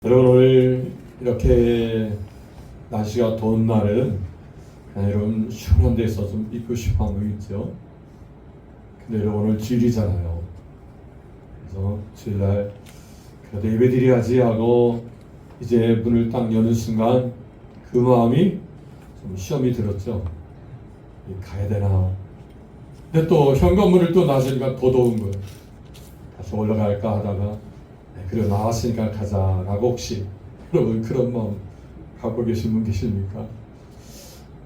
여러분, 오늘 이렇게 날씨가 더운 날은 여러분 시원한 데서 좀 있고 싶어 하는 거 있죠. 근데 여러분 오늘 주일이잖아요. 그래서 주일날 그래도 예배 드려야지 하고 이제 문을 딱 여는 순간 그 마음이 좀 시험이 들었죠. 가야 되나. 근데 또 현관문을 또 나서니까 더 더운 거예요. 다시 올라갈까 하다가 그래 나왔으니까 가자라고. 혹시 여러분 그런 마음 갖고 계신 분 계십니까?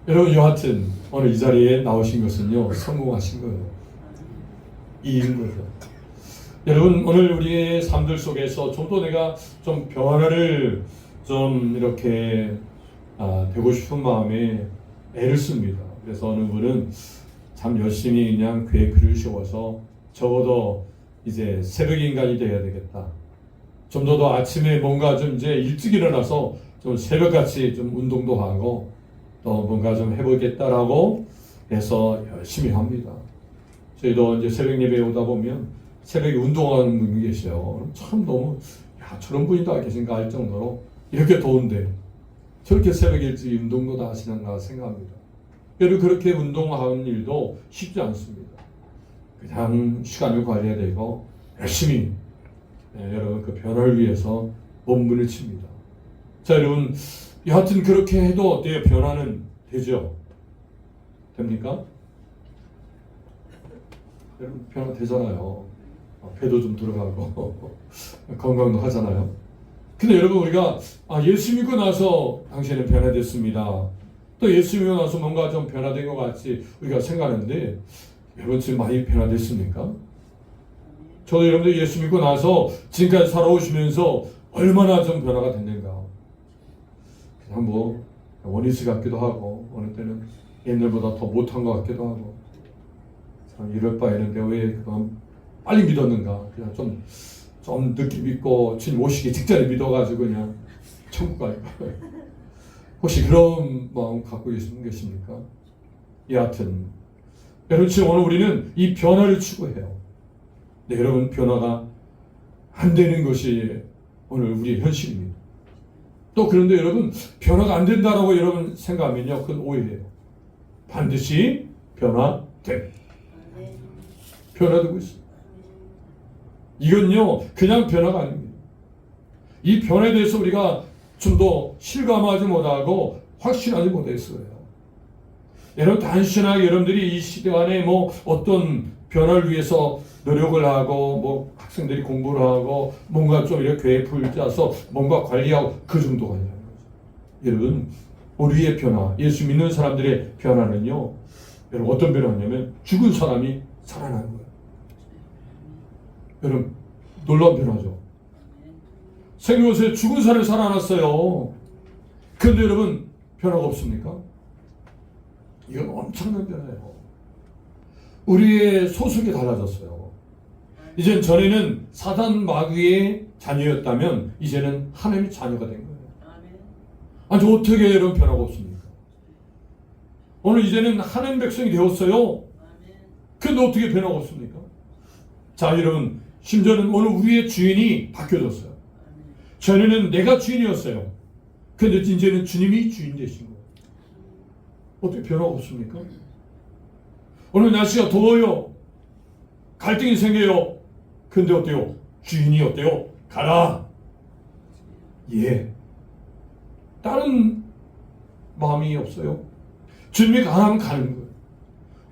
여러분 여하튼 오늘 이 자리에 나오신 것은요 성공하신 거예요. 이인 거죠. 여러분 오늘 우리의 삶들 속에서 좀 더 내가 좀 변화를 좀 이렇게 되고 싶은 마음에 애를 씁니다. 그래서 어느 분은 참 열심히 그냥 교회 글을 세워서 적어도 이제 새벽 인간이 되어야 되겠다. 좀 더 아침에 뭔가 좀 이제 일찍 일어나서 좀 새벽같이 좀 운동도 하고 또 뭔가 좀 해보겠다라고 해서 열심히 합니다. 저희도 이제 새벽 예배에 오다 보면 새벽에 운동하는 분이 계셔요. 참 너무 저런 분이 다 계신가 할 정도로 이렇게 더운데 저렇게 새벽 일찍 운동도 다 하시는가 생각합니다. 여러분 그렇게 운동하는 일도 쉽지 않습니다. 그냥 시간을 관리해야 되고 열심히 여러분 그 변화를 위해서 몸부림을 칩니다. 자 여러분 여하튼 그렇게 해도 어때요? 변화는 되죠? 됩니까? 여러분 변화 되잖아요. 배도 좀 들어가고 건강도 하잖아요. 근데 여러분 우리가 예수 믿고 나서 당신은 변화됐습니다. 또 예수 믿고 나서 뭔가 좀 변화된 것 같이 우리가 생각하는데 여러분 지금 많이 변화됐습니까? 저도 여러분들 예수 믿고 나서 지금까지 살아오시면서 얼마나 좀 변화가 됐는가. 그냥 뭐 원리스 같기도 하고 어느 때는 옛날보다 더 못한 것 같기도 하고 참 이럴 바에는데 왜 그건 빨리 믿었는가. 그냥 좀 늦게 믿고 주님 오시기 직전에 믿어가지고 그냥 천국 갈까. 혹시 그런 마음 갖고 계십니까? 여하튼 여러분 지금 오늘 우리는 이 변화를 추구해요. 네, 여러분 변화가 안 되는 것이 오늘 우리의 현실입니다. 또 그런데 여러분 변화가 안 된다라고 여러분 생각하면요 그건 오해예요. 반드시 변화됩니다. 변화되고 있습니다. 이건요 그냥 변화가 아닙니다. 이 변화에 대해서 우리가 좀 더 실감하지 못하고 확신하지 못했어요. 여러분 단순하게 여러분들이 이 시대 안에 뭐 어떤 변화를 위해서 노력을 하고 뭐 학생들이 공부를 하고 뭔가 좀 이렇게 교회 풀 짜서 뭔가 관리하고 그 정도가 아니라는 거죠. 여러분 우리의 변화, 예수 믿는 사람들의 변화는요 여러분 어떤 변화냐면 죽은 사람이 살아나는 거예요. 여러분 놀라운 변화죠. 생명수에 죽은 사람이 살아났어요. 그런데 여러분 변화가 없습니까? 이건 엄청난 변화예요. 우리의 소속이 달라졌어요. 이젠 전에는 사단 마귀의 자녀였다면 이제는 하나님의 자녀가 된 거예요. 아니 어떻게 이런 변화가 없습니까? 오늘 이제는 하나님 백성이 되었어요. 그런데 어떻게 변화가 없습니까? 자 여러분 심지어는 오늘 우리의 주인이 바뀌어졌어요. 전에는 내가 주인이었어요. 그런데 이제는 주님이 주인 되신 거예요. 어떻게 변화가 없습니까? 오늘 날씨가 더워요. 갈등이 생겨요. 근데 어때요? 주인이 어때요? 가라. 예. 다른 마음이 없어요. 주님이 가라면 가는 거예요.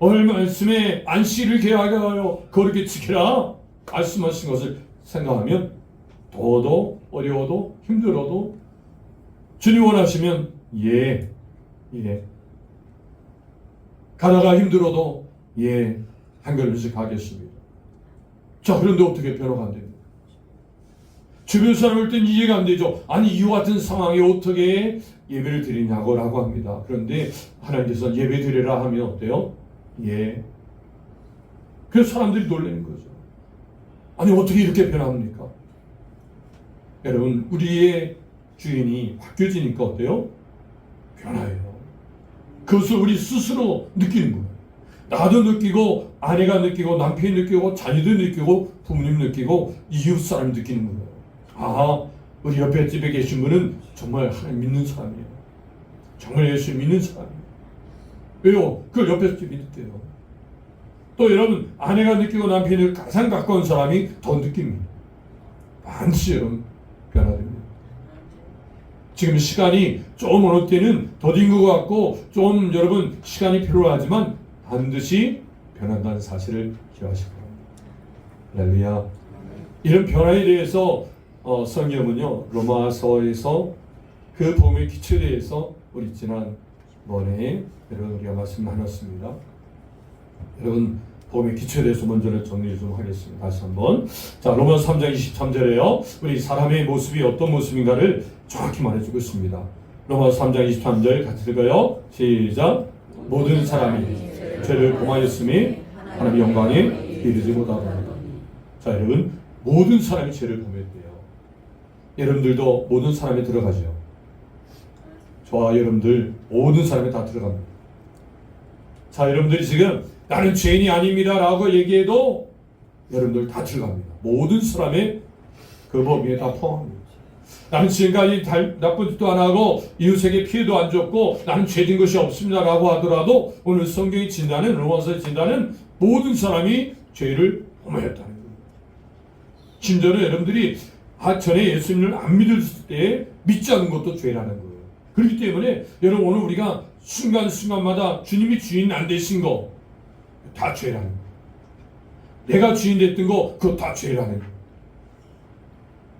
오늘 말씀에 안식일을 계하게 하여 거룩히 지키라 말씀하신 것을 생각하면 더워도 어려워도 힘들어도 주님 원하시면 예. 가다가 힘들어도 한 걸음씩 가겠습니다. 자 그런데 어떻게 변화가 안 됩니까? 주변 사람 올 땐 이해가 안 되죠. 아니 이와 같은 상황에 어떻게 예배를 드리냐고 라고 합니다. 그런데 하나님께서 예배 드리라 하면 어때요? 그래서 사람들이 놀라는 거죠. 아니 어떻게 이렇게 변합니까? 여러분 우리의 주인이 바뀌어지니까 어때요? 변화해요. 그것을 우리 스스로 느끼는 거예요. 나도 느끼고 아내가 느끼고 남편이 느끼고 자녀도 느끼고 부모님 느끼고 이웃 사람이 느끼는 거예요. 우리 옆에 집에 계신 분은 정말 하나님 믿는 사람이에요. 정말 예수 믿는 사람이에요. 왜요? 그걸 옆에서 믿대요. 또 여러분, 아내가 느끼고 남편이 가장 가까운 사람이 더 느낍니다. 반드시 여러분 변화됩니다. 지금 시간이 좀 어느 때는 더딘 것 같고 좀 여러분 시간이 필요하지만 반드시 변한다는 사실을 기억하시기 바랍니다. 할렐루야. 이런 변화에 대해서 성경은요 로마서에서 그 복음의 기초에 대해서 우리 지난번에 여러분 우리가 말씀 나눴습니다. 여러분 복음의 기초에 대해서 먼저 정리 좀 하겠습니다. 다시 한번. 자, 로마서 3장 23절에요. 우리 사람의 모습이 어떤 모습인가를 정확히 말해주고 있습니다. 로마서 3장 23절 같이 읽어요. 시작. 모든 사람이 죄를 범하였으니 하나님의 영광에 이르지 못하더라. 자, 여러분 모든 사람이 죄를 범했대요. 여러분들도 모든 사람에 들어가죠. 저와 여러분들 모든 사람에 다 들어갑니다. 자, 여러분들이 지금 나는 죄인이 아닙니다 라고 얘기해도 여러분들 다 들어갑니다. 모든 사람의 그 범위에 다 포함합니다. 나는 지금까지 나쁜 짓도 안 하고 이웃에게 피해도 안 줬고 나는 죄진 것이 없습니다 라고 하더라도 오늘 성경이 진단은 로마서의 진단은 모든 사람이 죄를 범하였다는 거예요. 심지어는 여러분들이 전에 예수님을 안 믿을 때 믿지 않는 것도 죄라는 거예요. 그렇기 때문에 여러분 오늘 우리가 순간순간마다 주님이 주인 안 되신 거 다 죄라는 거예요. 내가 주인 됐던 거 그거 다 죄라는 거예요.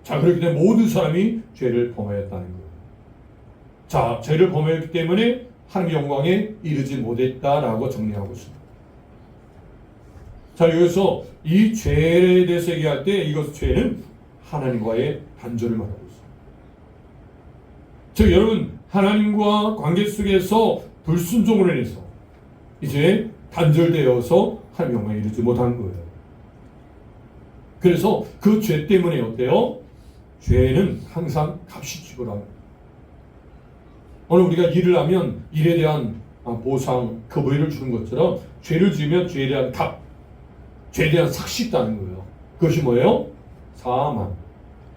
자, 그렇기 때문에 모든 사람이 죄를 범하였다는 거예요. 자, 죄를 범하였기 때문에 하나님의 영광에 이르지 못했다라고 정리하고 있습니다. 자, 여기서 이 죄에 대해서 얘기할 때 이것 죄는 하나님과의 단절을 말하고 있습니다. 즉 여러분 하나님과 관계 속에서 불순종을 해서 이제 단절되어서 하나님의 영광에 이르지 못한 거예요. 그래서 그 죄 때문에 어때요? 죄는 항상 값이 지불합니다. 오늘 우리가 일을 하면 일에 대한 보상, 급여를 주는 것처럼 죄를 지으면 죄에 대한 값, 죄에 대한 삭시 있다는 거예요. 그것이 뭐예요? 사망.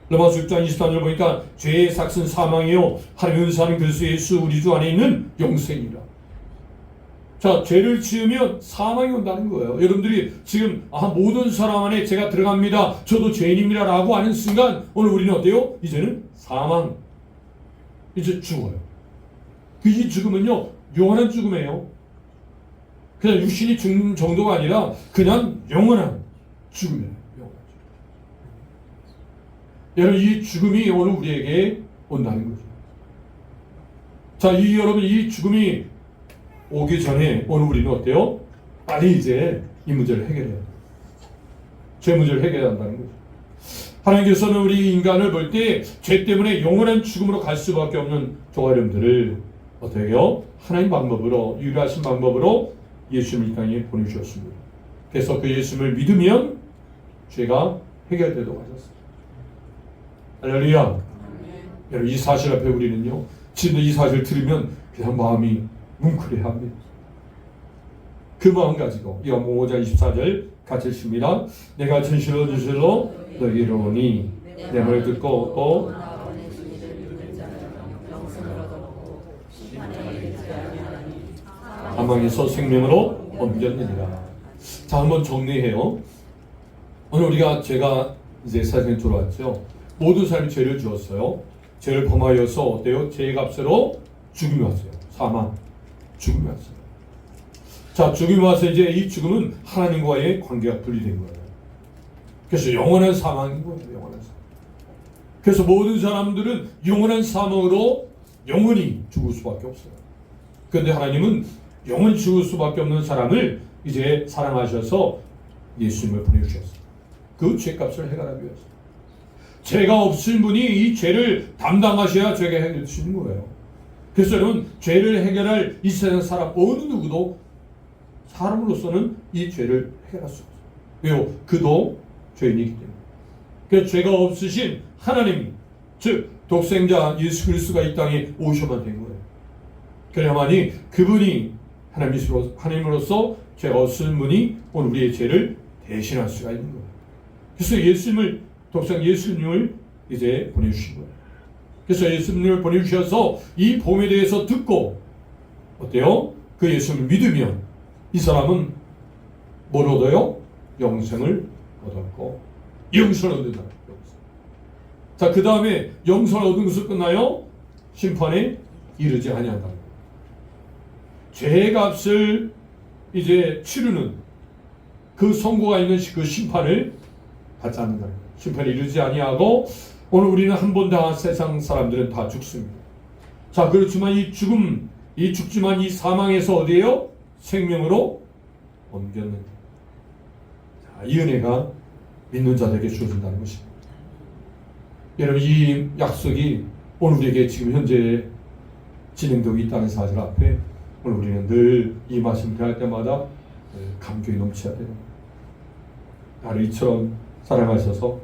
로마서 6장 23절 보니까 죄의 삭은 사망이요 하나님의 은사는 그리스도 예수 우리 주 안에 있는 영생이라. 자, 죄를 지으면 사망이 온다는 거예요. 여러분들이 지금 모든 사람 안에 제가 들어갑니다. 저도 죄인입니다 라고 하는 순간 오늘 우리는 어때요? 이제는 사망. 이제 죽어요. 이 죽음은요 영원한 죽음이에요. 그냥 육신이 죽는 정도가 아니라 그냥 영원한 죽음이에요. 여러분 이 죽음이 오늘 우리에게 온다는 거죠. 자, 여러분 이 죽음이 오기 전에 오늘 우리는 어때요? 빨리 이제 이 문제를 해결해야 돼요. 죄 문제를 해결해야 한다는 거죠. 하나님께서는 우리 인간을 볼 때 죄 때문에 영원한 죽음으로 갈 수밖에 없는 저와 여러분들을 어떻게 해요? 하나님 방법으로 유일하신 방법으로 예수님을 이 땅에 보내주셨습니다. 그래서 그 예수님을 믿으면 죄가 해결되도록 하셨습니다. 할렐루야. 여러분 이 사실 앞에 우리는요 진짜 이 사실을 들으면 그냥 마음이 뭉클해합니다. 그 마음 가지고 요한복음 5장 24절 같이 읽습니다. 내가 진실로 진실로 너희에게 이르노니 내 말을 듣고 또 사망에서 생명으로 옮겼느니라. 자, 한번 정리해요. 오늘 제가 이제 세상에 들어왔죠. 모든 사람이 죄를 지었어요. 죄를 범하여서 어때요? 죄의 값으로 죽음이 왔어요. 사망, 죽음이 왔어요. 자, 죽음이 와서 이제 이 죽음은 하나님과의 관계가 분리된 거예요. 그래서 영원한 사망인 거예요. 영원한 사망. 그래서 모든 사람들은 영원한 사망으로 영원히 죽을 수밖에 없어요. 그런데 하나님은 영원히 죽을 수밖에 없는 사람을 이제 사랑하셔서 예수님을 보내주셨어요. 그 죄값을 해결하기 위해서. 죄가 없을 분이 이 죄를 담당하셔야 죄가 해결되시는 거예요. 그래서 여러분 죄를 해결할 이 세상 사람 어느 누구도 사람으로서는 이 죄를 해결할 수 없어요. 왜요? 그도 죄인이기 때문에. 그래서 죄가 없으신 하나님, 즉 독생자 예수 그리스도가 이 땅에 오셔만 된 거예요. 그래야만이 그분이 하나님으로서 죄가 없은 분이 오늘 우리의 죄를 대신할 수가 있는 거예요. 그래서 독생 예수님을 이제 보내주신 거예요. 그래서 예수님을 보내주셔서 이 복음에 대해서 듣고 어때요? 그 예수님을 믿으면 이 사람은 뭘 얻어요? 영생을 얻었고 영생을 얻는다. 자, 그 다음에 영생을 얻은 것을 끝나요? 심판에 이르지 아니한다. 죄의 값을 이제 치르는 그 선고가 있는 그 심판을 받지 않는다. 심판에 이르지 아니하고 오늘 우리는 한 번 다 세상 사람들은 다 죽습니다. 자, 그렇지만 이 죽음, 이 죽지만 이 사망에서 어디에요? 생명으로 옮겼는. 자, 이 은혜가 믿는 자들에게 주어진다는 것입니다. 여러분, 이 약속이 오늘 우리에게 지금 현재 진행되고 있다는 사실 앞에 오늘 우리는 늘 이 말씀을 대할 때마다 감격이 넘쳐야 돼요. 나를 이처럼 사랑하셔서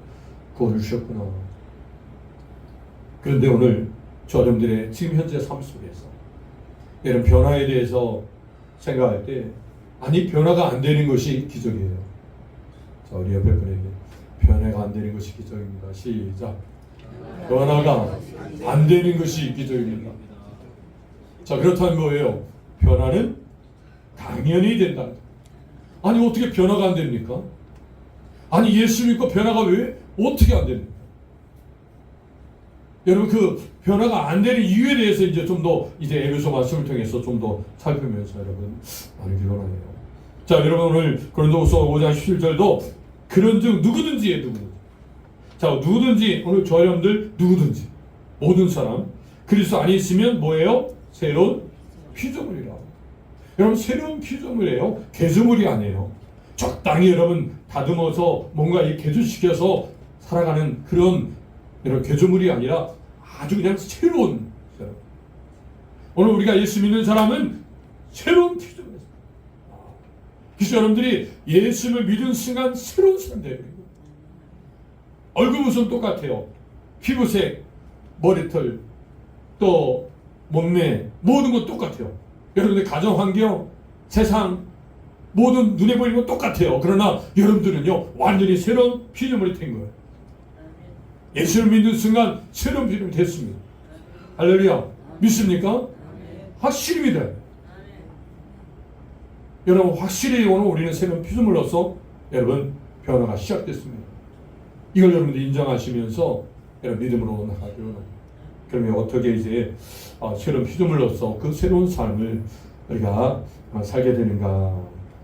구원을 주셨구나. 그런데 오늘 저 여러분들의 지금 현재 삶 속에서 이런 변화에 대해서 생각할 때 아니 변화가 안 되는 것이 기적이에요. 자, 우리 옆에 분에게 변화가 안 되는 것이 기적입니다. 시작. 변화가 안 되는 것이 기적입니다. 자, 그렇다는 거예요. 변화는 당연히 된다. 아니 어떻게 변화가 안 됩니까? 아니 예수 믿고 변화가 왜 어떻게 안 됩니까? 여러분, 그 변화가 안 되는 이유에 대해서 이제 좀 더 이제 에베소 말씀을 통해서 좀 더 살피면서 여러분 나누기 원하네요. 자, 여러분 오늘 고린도후서 5장 17절도 그런즉 누구든지 자, 누구든지 오늘 저 여러분들 누구든지 모든 사람 그리스도 안에 있으면 뭐예요? 새로운 피조물이라. 여러분 새로운 피조물이에요. 개조물이 아니에요. 적당히 여러분 다듬어서 뭔가 이 개조시켜서 살아가는 그런 여러분 개조물이 아니라 아주 그냥 새로운 사람. 오늘 우리가 예수 믿는 사람은 새로운 피조물이에요. 그래서 여러분들이 예수를 믿은 순간 새로운 사람 되는 거예요. 얼굴 모습은 똑같아요. 피부색, 머리털, 또 몸매 모든 건 똑같아요. 여러분들 가정 환경, 세상 모든 눈에 보이는 건 똑같아요. 그러나 여러분들은요 완전히 새로운 피조물이 된 거예요. 예수를 믿는 순간 새로운 피조물이 됐습니다. 할렐루야. 믿습니까? 확실히 믿어요. 여러분 확실히 오늘 우리는 새로운 피조물로서 여러분 변화가 시작됐습니다. 이걸 여러분들이 인정하시면서 여러분 믿음으로 나가기로 합니다. 그러면 어떻게 이제 새로운 피조물로서 그 새로운 삶을 우리가 살게 되는가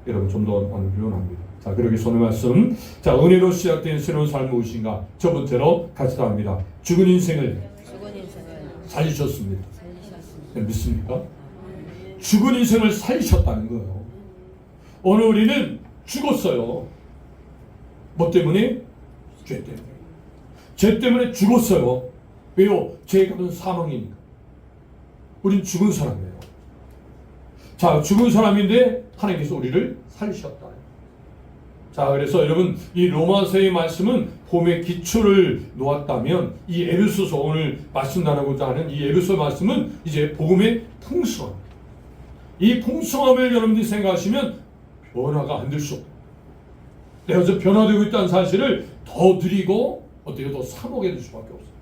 여러분 좀 더 나누기로 합니다. 자, 그러기 오늘 말씀, 자, 은혜로 시작된 새로운 삶은 무엇인가? 첫 번째로 같이 다 합니다. 죽은 인생을 살리셨습니다. 네, 믿습니까? 죽은 인생을 살리셨다는 거예요. 오늘 우리는 죽었어요. 뭐 때문에? 죄 때문에. 죄 때문에 죽었어요. 왜요? 죄가 무슨 사망이니까. 우린 죽은 사람이에요. 자, 죽은 사람인데 하나님께서 우리를 살리셨다. 자, 그래서 여러분 이 로마서의 말씀은 봄의 기초를 놓았다면 이 에베소서 오늘 말씀 나누고자 하는 이 에베소 말씀은 이제 복음의 풍성함. 이 풍성함을 여러분들이 생각하시면 변화가 안 될 수 없어요. 내가 저 변화되고 있다는 사실을 더 누리고 어떻게 더 사모하게 될 수밖에 없어요.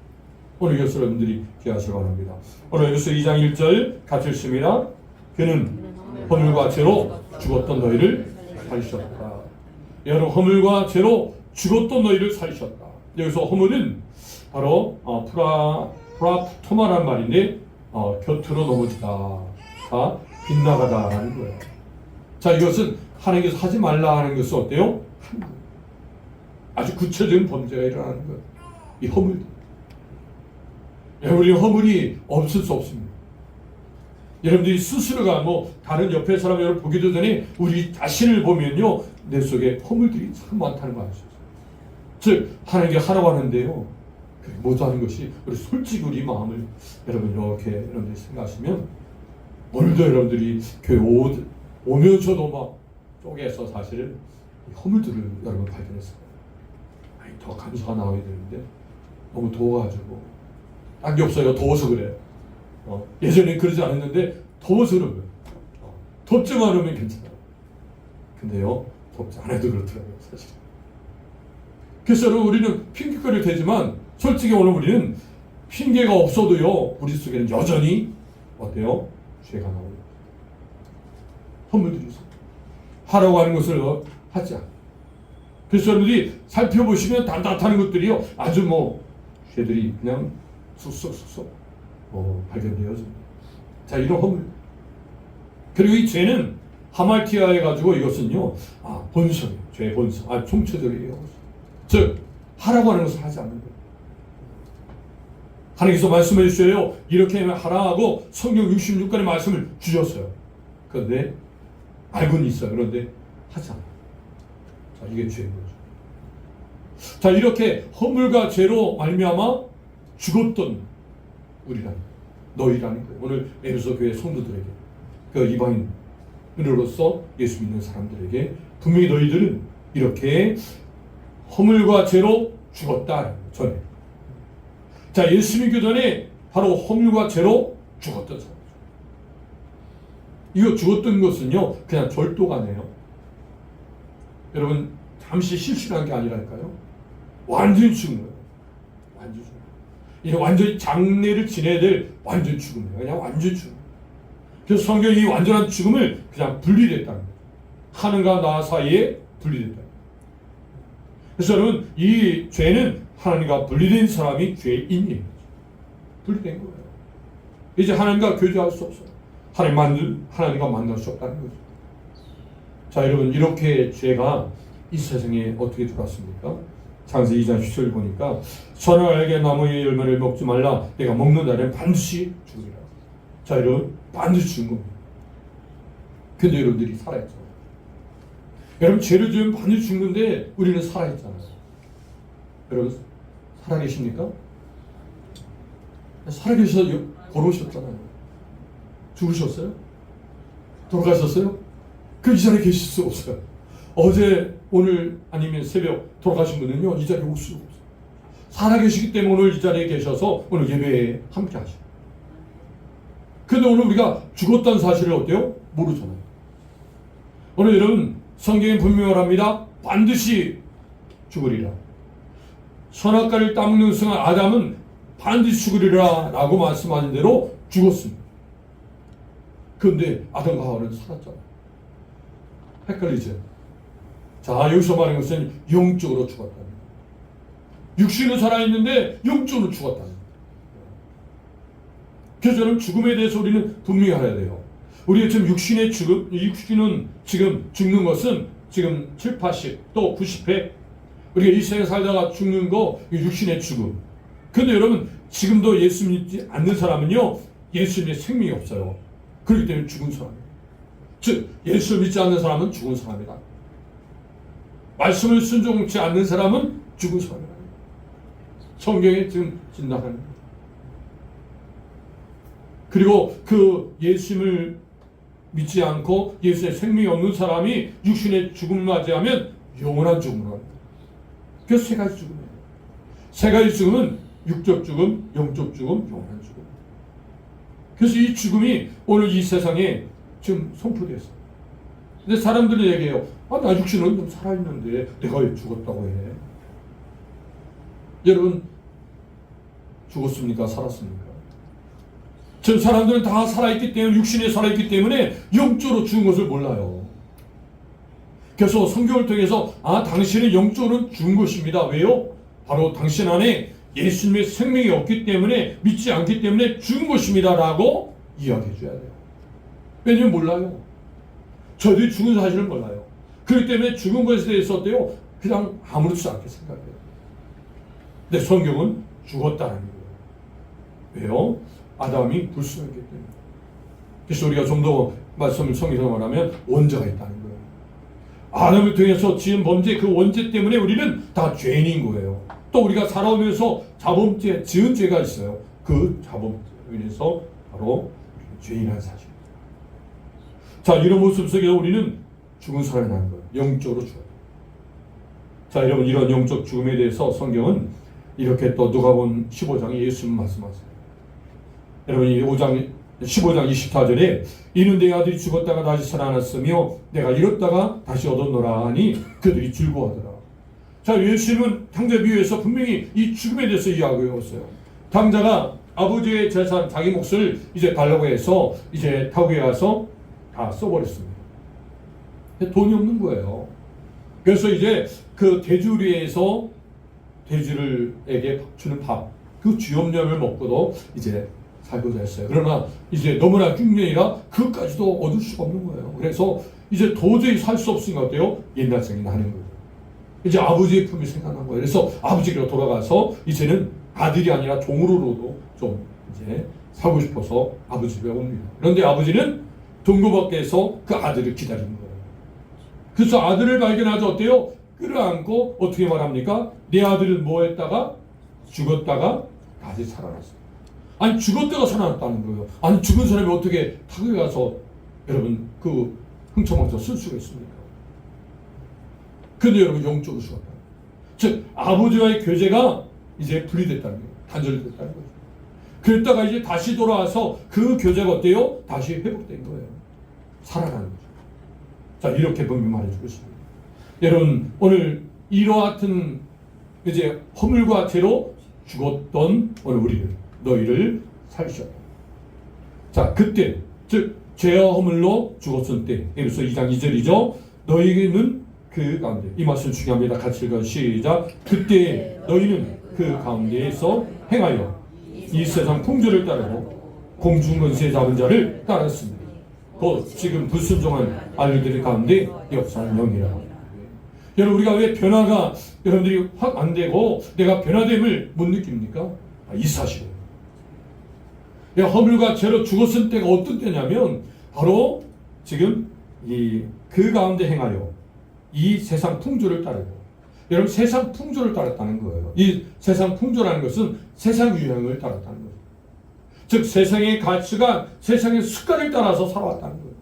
오늘 이것을 여러분들이 기하시기 바랍니다. 오늘 에베소 2장 1절 같이 읽습니다. 그는 허물과 죄로 죽었던 너희를 살리셨다. 여러분 허물과 죄로 죽었던 너희를 살리셨다. 여기서 허물은 바로 프라토마란 말인데 곁으로 넘어지다, 빗나가다라는 거예요. 자, 이것은 하나님께서 하지 말라 하는 것은 어때요? 아주 구체적인 범죄가 일어나는 거예요. 이 허물. 우리 허물이 없을 수 없습니다. 여러분들이 스스로가 다른 옆에 사람 여러분 보기도 전에 우리 자신을 보면요 내 속에 허물들이 참 많다는 거 아시죠? 즉 하나님께 하라고 하는데요 못하는 것이 우리 솔직히 우리 마음을 여러분 이렇게 여러분들이 생각하시면 오늘도 여러분들이 교회 오면서도 막 쪼개서 사실은 허물들을 여러분 발견했어요. 아니, 더 감사가 나와야 되는데 너무 더워가지고 딴 게 없어요. 더워서 그래요. 예전에 그러지 않았는데 더워서 그런 거예요. 덥지만 않으면 괜찮아요. 근데요 덥지 않아도 그렇더라고요 사실. 그래서 여러분 우리는 핑크거리 되지만 솔직히 오늘 우리는 핑계가 없어도요, 우리 속에는 여전히 어때요? 죄가 나옵니다. 허물들이서 하라고 하는 것을 하지 않아. 그래서 여러분들이 살펴보시면 단단한 것들이요, 아주 죄들이 그냥 쑥쑥 발견되어집니다. 자, 이런 허물. 그리고 이 죄는 하말티아 해가지고 이것은요, 본성이에요. 죄의 본성. 총체적이에요. 즉, 하라고 하는 것을 하지 않는 거예요. 하나님께서 말씀해 주셔요. 이렇게 하라 하고 성경 66권의 말씀을 주셨어요. 그런데 알고는 있어요. 그런데 하지 않아요. 자, 이게 죄인 거죠. 자, 이렇게 허물과 죄로 말미암아 죽었던 너희라는 거예요. 오늘 에베소 교회 성도들에게, 그 이방인으로서 예수 믿는 사람들에게 분명히 너희들은 이렇게 허물과 죄로 죽었다 전에. 자, 예수 믿기 전에 바로 허물과 죄로 죽었던 사람이죠. 이거 죽었던 것은요, 그냥 절도가 아니에요. 여러분, 잠시 실수한 게 아니랄까요? 완전히 죽은 거예요. 완전히 죽은 거예요. 이게 완전히 장례를 지내야 될 완전 죽음이에요. 그냥 완전 죽음. 그래서 성경이 이 완전한 죽음을 그냥 분리됐다는 거예요. 하늘과 나 사이에 분리됐다. 그래서 여러분, 이 죄는 하나님과 분리된 사람이 죄인이에요. 분리된 거예요. 이제 하나님과 교제할 수 없어요. 하나님과 만날 수 없다는 거죠. 자, 여러분, 이렇게 죄가 이 세상에 어떻게 들어왔습니까? 창세기 2장 10절 보니까 선을 알게 나무의 열매를 먹지 말라. 내가 먹는 날엔 반드시 죽으리라. 자, 여러분, 반드시 죽은 겁니다. 근데 여러분들이 살아있잖아요. 여러분, 죄를 지으면 반드시 죽는데 우리는 살아있잖아요. 여러분, 살아계십니까? 살아계셔서 걸어오셨잖아요. 죽으셨어요? 돌아가셨어요? 그 이 자리에 계실 수 없어요. 어제, 오늘 아니면 새벽 돌아가신 분은요, 이 자리에 올 수가 없어요. 살아계시기 때문에 오늘 이 자리에 계셔서 오늘 예배에 함께 하셔요. 근데 오늘 우리가 죽었다는 사실을 어때요? 모르잖아요. 오늘 여러분, 성경에 분명히 합니다. 반드시 죽으리라. 선악과를 따먹는 순간 아담은 반드시 죽으리라 라고 말씀하신 대로 죽었습니다. 그런데 아담과 하와는 살았잖아요. 헷갈리죠? 자, 여기서 말하는 것은 영적으로 죽었다는 거예요. 육신은 살아있는데 영적으로 죽었다는 거예요. 그래서 저는 죽음에 대해서 우리는 분명히 알아야 돼요. 우리가 지금 육신은 지금 죽는 것은 지금 7, 80, 또 90회 우리가 이 세상에 살다가 죽는 거 육신의 죽음. 그런데 여러분, 지금도 예수 믿지 않는 사람은요, 예수님의 생명이 없어요. 그렇기 때문에 죽은 사람이에요. 즉, 예수 믿지 않는 사람은 죽은 사람이다. 말씀을 순종치 않는 사람은 죽은 사람이다. 성경에 지금 진단하는 거예요. 그리고 그 예수님을 믿지 않고 예수의 생명이 없는 사람이 육신의 죽음을 맞이하면 영원한 죽음을 합니다. 그래서 세 가지 죽음이에요. 세 가지 죽음은 육적 죽음, 영적 죽음, 영원한 죽음. 그래서 이 죽음이 오늘 이 세상에 지금 선포되어 있어요. 근데 사람들이 얘기해요. 나 육신은 좀 살아있는데 내가 왜 죽었다고 해? 여러분, 죽었습니까? 살았습니까? 지금 사람들은 다 살아있기 때문에, 육신에 살아있기 때문에 영적으로 죽은 것을 몰라요. 그래서 성경을 통해서 당신은 영적으로 죽은 것입니다. 왜요? 바로 당신 안에 예수님의 생명이 없기 때문에, 믿지 않기 때문에 죽은 것입니다 라고 이야기해 줘야 돼요. 왜냐면 몰라요. 저들이 죽은 사실을 몰라요. 그렇기 때문에 죽은 것에 대해서 어때요? 그냥 아무렇지 않게 생각해요. 근데 성경은 죽었다는 거예요. 왜요? 아담이 불순했기 때문에. 그래서 우리가 좀 더 말씀을 성경에서 말하면 원죄가 있다는 거예요. 아담을 통해서 지은 범죄, 그 원죄 때문에 우리는 다 죄인인 거예요. 또 우리가 살아오면서 자범죄, 지은 죄가 있어요. 그 자범죄로 인해서 바로 죄인한 사실. 자, 이런 모습 속에서 우리는 죽은 사람이 나는 거예요. 영적으로 죽어요. 자, 여러분, 이런 영적 죽음에 대해서 성경은 이렇게 또 누가복음 15장에 예수님 말씀하세요. 여러분, 이 15장 24절에 이는 내 아들이 죽었다가 다시 살아났으며 내가 잃었다가 다시 얻었노라 하니 그들이 즐거워하더라. 자, 여러분, 이 죽은 사람이 나는 거예요. 영적으로 죽어요. 자, 이런 모습 속에서 우리는 죽은 사람이 나는 거예요. 자, 예수님은 당자 비유에서 분명히 이 죽음에 대해서 이야기하고 있어요. 당자가 아버지의 재산, 자기 몫을 이제 달라고 해서 이제 타국에 가서 다 써버렸습니다. 돈이 없는 거예요. 그래서 이제 그 대주리에서 대주를에게 주는 밥, 그 쥐염염을 먹고도 이제 살고자 했어요. 그러나 이제 너무나 흉년이라 그것까지도 얻을 수가 없는 거예요. 그래서 이제 도저히 살 수 없으니까 어때요? 옛날 생각이 나는 거예요. 이제 아버지의 품이 생각난 거예요. 그래서 아버지로 돌아가서 이제는 아들이 아니라 종으로도 좀 이제 살고 싶어서 아버지 집에 옵니다. 그런데 아버지는 동고 밖에서 그 아들을 기다리는 거예요. 그래서 아들을 발견하자 어때요? 끌어안고 어떻게 말합니까? 내 아들은 뭐 했다가 죽었다가 다시 살아났어요. 아니 죽었다가 살아났다는 거예요. 아니 죽은 사람이 어떻게 타국에 가서 여러분 그 흥청망청 쓸 수가 있습니까? 근데 여러분 영적으로 죽었다. 즉 아버지와의 교제가 이제 분리됐다는 거예요. 단절이 됐다는 거죠. 그랬다가 이제 다시 돌아와서 그 교제가 어때요? 다시 회복된 거예요. 살아나는 거죠. 자, 이렇게 분명히 말해주고 있습니다. 여러분 오늘 이와 같은 이제 허물과 죄로 죽었던 오늘 우리를 너희를 살리셨다. 자, 그때 즉 죄와 허물로 죽었을 때 에베소 2장 2절이죠. 너희는 그 가운데, 이 말씀 중요합니다. 같이 읽어 시작. 그때 너희는 그 가운데에서 행하여 이 세상 풍조를 따르고 공중권세 잡은 자를 따랐습니다. 곧 지금 불순종한 아들들 가운데 역사하는 영이라. 여러분 우리가 왜 변화가 여러분들이 확 안 되고 내가 변화됨을 못 느낍니까? 이 사실이에요. 허물과 죄로 죽었을 때가 어떤 때냐면 바로 지금 그 가운데 행하여 이 세상 풍조를 따르고, 여러분 세상 풍조를 따랐다는 거예요. 이 세상 풍조라는 것은 세상 유행을 따랐다는 거예요. 즉 세상의 가치관, 세상의 습관을 따라서 살아왔다는 거예요.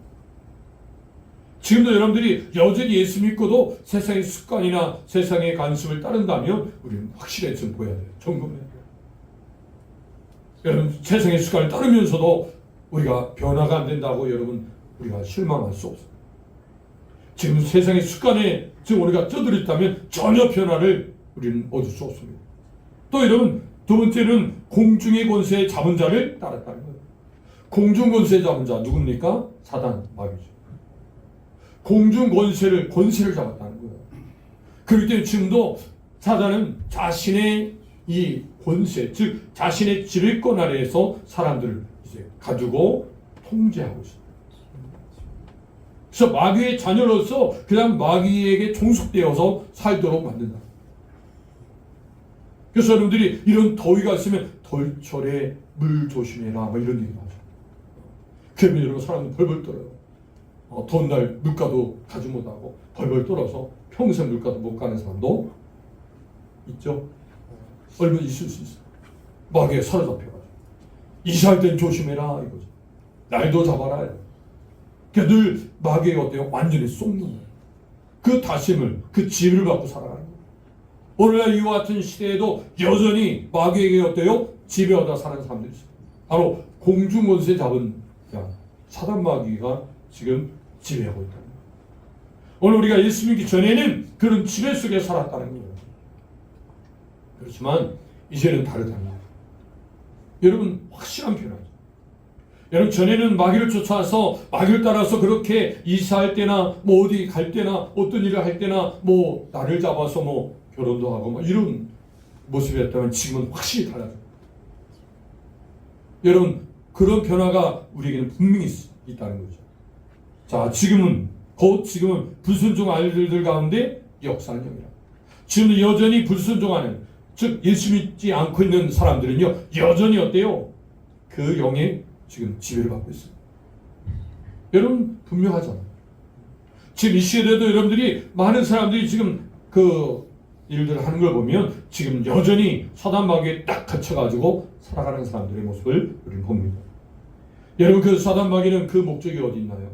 지금도 여러분들이 여전히 예수 믿고도 세상의 습관이나 세상의 관습을 따른다면 우리는 확실히 좀 보여야 돼요. 점검해야 돼요. 여러분 세상의 습관을 따르면서도 우리가 변화가 안 된다고 여러분 우리가 실망할 수 없어요. 지금 세상의 습관에 지금 우리가 쩌들었다면 전혀 변화를 우리는 얻을 수 없습니다. 또 여러분 두 번째는 공중의 권세에 잡은 자를 따랐다는 거예요. 공중 권세에 잡은 자 누굽니까? 사단, 마귀죠. 공중 권세를 잡았다는 거예요. 그렇기 때문에 지금도 사단은 자신의 이 권세, 즉 자신의 지배권 아래에서 사람들을 이제 가지고 통제하고 있습니다. 그래서 마귀의 자녀로서 그냥 마귀에게 종속되어서 살도록 만든다. 그래서 여러분들이 이런 더위가 있으면 덜철에 물 조심해라 뭐 이런 얘기도 하죠. 그러면 여러분 사람은 벌벌 떨어요. 더운 날 물가도 가지 못하고 벌벌 떨어서 평생 물가도 못 가는 사람도 있죠. 얼마나 있을 수 있어요. 마귀에 사로잡혀가지고 이사할 땐 조심해라 이거죠. 날도 잡아라. 그러니까 늘 마귀가 어때요? 완전히 속는 거예요. 그 다짐을, 그 지혜를 갖고 살아가는 거예요. 오늘날 이와 같은 시대에도 여전히 마귀에게 어때요? 지배하다 사는 사람들이 있어요. 바로 공중권세 잡은 사단 마귀가 지금 지배하고 있다는 거예요. 오늘 우리가 예수 믿기 전에는 그런 지배 속에 살았다는 거예요. 그렇지만 이제는 다르다는 거예요. 여러분 확실한 변화죠. 여러분 전에는 마귀를 쫓아서 마귀를 따라서 그렇게 이사할 때나 뭐 어디 갈 때나 어떤 일을 할 때나 뭐 나를 잡아서 뭐 결혼도 하고 뭐 이런 모습이었다면 지금은 확실히 달라져요. 여러분 그런 변화가 우리에게는 분명히 있다는 거죠. 자 지금은 불순종 아이들 가운데 역사하는 영이라. 지금 여전히 불순종하는 즉 예수 믿지 않고 있는 사람들은요 여전히 어때요? 그 영의 지금 지배를 받고 있어요. 여러분 분명하잖아요. 지금 이 시대에도 여러분들이 많은 사람들이 지금 그 일들을 하는 걸 보면 지금 여전히 사단 마귀에 딱 갇혀가지고 살아가는 사람들의 모습을 우리는 봅니다. 여러분 그 사단 마귀는 그 목적이 어디 있나요?